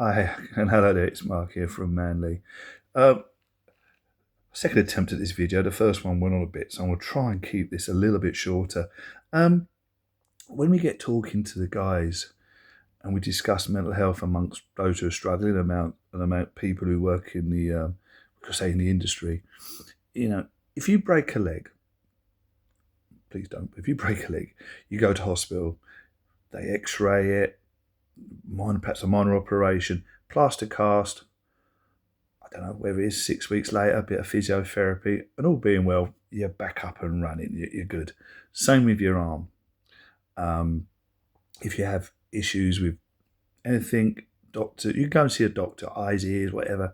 Hi, and hello there, it's Mark here from Manly. Um, Second attempt at this video. The first one went on a bit, so I'm going to try and keep this a little bit shorter. Um, when we get talking to the guys and we discuss mental health amongst those who are struggling, amount people who work in the, say, in the industry, if you break a leg, please don't, but if you break a leg, you go to hospital, they x-ray it, perhaps a minor operation, plaster cast, I don't know, whether it is 6 weeks later, a bit of physiotherapy, and all being well, you're back up and running, you're good. Same with your arm. If you have issues with anything, doctor, you go and see a doctor, eyes, ears, whatever.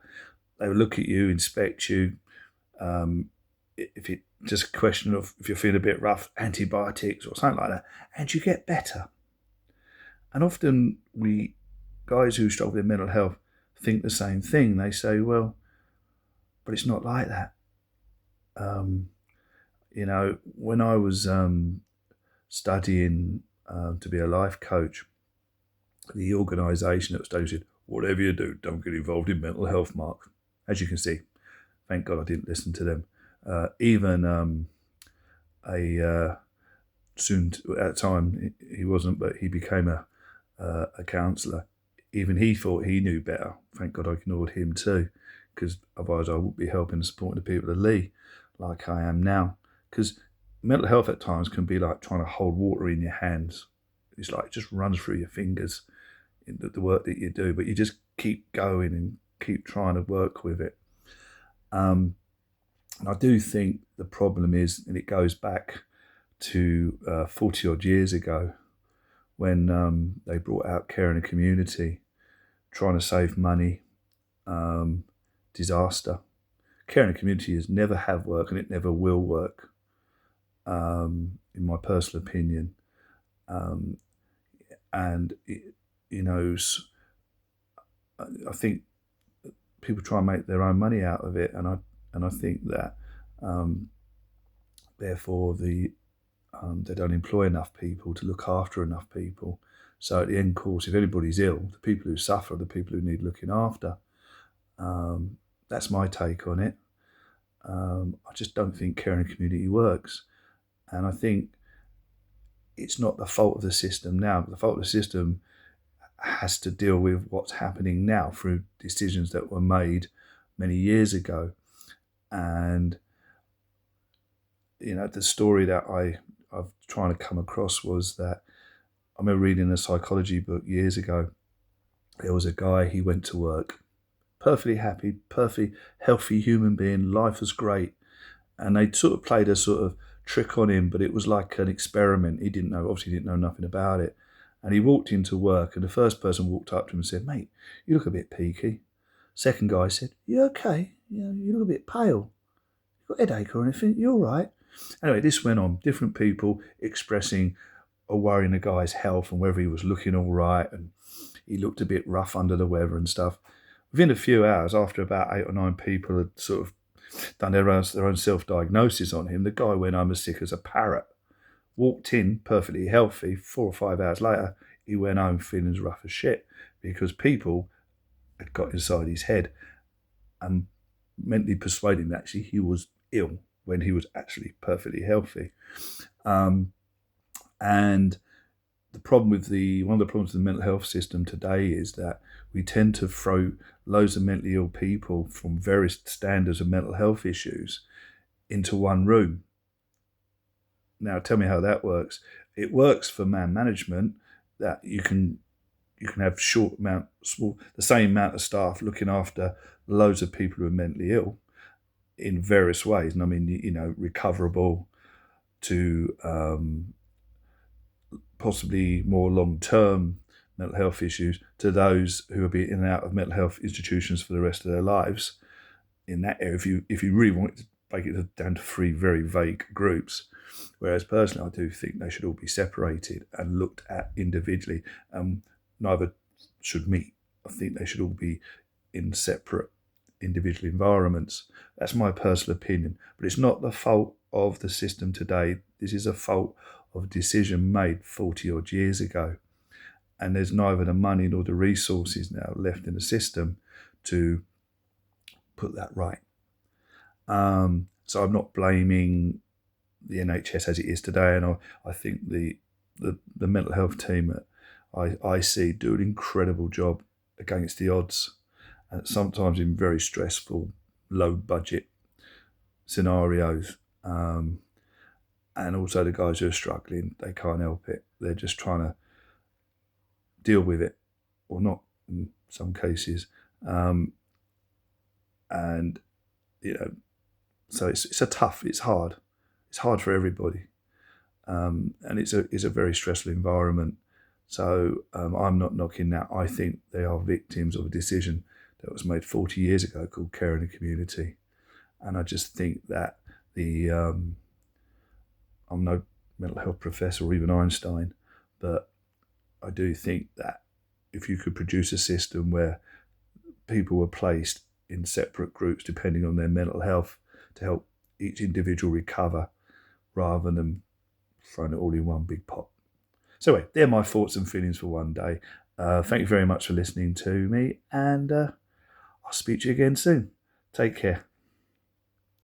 They will look at you, inspect you. If it's just a question of if you're feeling a bit rough, antibiotics or something like that, and you get better. And often guys who struggle with mental health, think the same thing. They say, well, but it's not like that. When I was studying to be a life coach, the organisation that was studying said, whatever you do, don't get involved in mental health, Mark. As you can see, thank God I didn't listen to them. Even soon, at the time, he wasn't, but he became a counsellor. Even he thought he knew better. Thank God I ignored him too, because otherwise I wouldn't be helping and supporting the people of Lee like I am now. Because mental health at times can be like trying to hold water in your hands. It's like it just runs through your fingers in the work that you do, but you just keep going and keep trying to work with it. And I do think the problem is, and it goes back to 40 odd years ago, when they brought out Care in the Community, trying to save money, disaster. Care in the Community has never have worked, and it never will work, in my personal opinion. I think people try and make their own money out of it, and I think that therefore they don't employ enough people to look after enough people. So at the end course, if anybody's ill, the people who suffer are the people who need looking after. That's my take on it. I just don't think Care in the Community works. And I think it's not the fault of the system now. The fault of the system has to deal with what's happening now through decisions that were made many years ago. And, the story that I've trying to come across was that I remember reading a psychology book years ago. There was a guy, he went to work, perfectly happy, perfectly healthy human being, life was great. And they sort of played a sort of trick on him, but it was like an experiment. He obviously didn't know nothing about it. And he walked into work, and the first person walked up to him and said, mate, you look a bit peaky. Second guy said, you okay? You look a bit pale. You got a headache or anything? You all right? Anyway, this went on. Different people expressing a worry in the guy's health and whether he was looking all right, and he looked a bit rough under the weather and stuff. Within a few hours, after about 8 or 9 people had sort of done their own self-diagnosis on him, the guy went home as sick as a parrot. Walked in perfectly healthy. 4 or 5 hours later, he went home feeling as rough as shit, because people had got inside his head and mentally persuaded him that actually he was ill when he was actually perfectly healthy. And the problem with one of the problems with the mental health system today is that we tend to throw loads of mentally ill people from various standards of mental health issues into one room. Now, tell me how that works. It works for man management, that you can have the same amount of staff looking after loads of people who are mentally ill in various ways. And I mean, recoverable to possibly more long-term mental health issues, to those who will be in and out of mental health institutions for the rest of their lives. In that area, if you really want to break it down to 3 very vague groups, whereas personally I do think they should all be separated and looked at individually, and neither should meet. I think they should all be in separate individual environments. That's my personal opinion, but it's not the fault of the system today. This is a fault of a decision made 40 odd years ago. and there's neither the money nor the resources now left in the system to put that right. So I'm not blaming the NHS as it is today, and I think the mental health team at IC do an incredible job against the odds, and sometimes in very stressful, low budget scenarios. And also the guys who are struggling, they can't help it. They're just trying to deal with it, or not in some cases. And, so it's hard. It's hard for everybody. And it's a very stressful environment. So I'm not knocking that. I think they are victims of a decision that was made 40 years ago called Care in the Community. And I just think that I'm no mental health professor or even Einstein, but I do think that if you could produce a system where people were placed in separate groups depending on their mental health to help each individual recover rather than throwing it all in one big pot. So anyway, they're my thoughts and feelings for one day. Thank you very much for listening to me, and I'll speak to you again soon. Take care.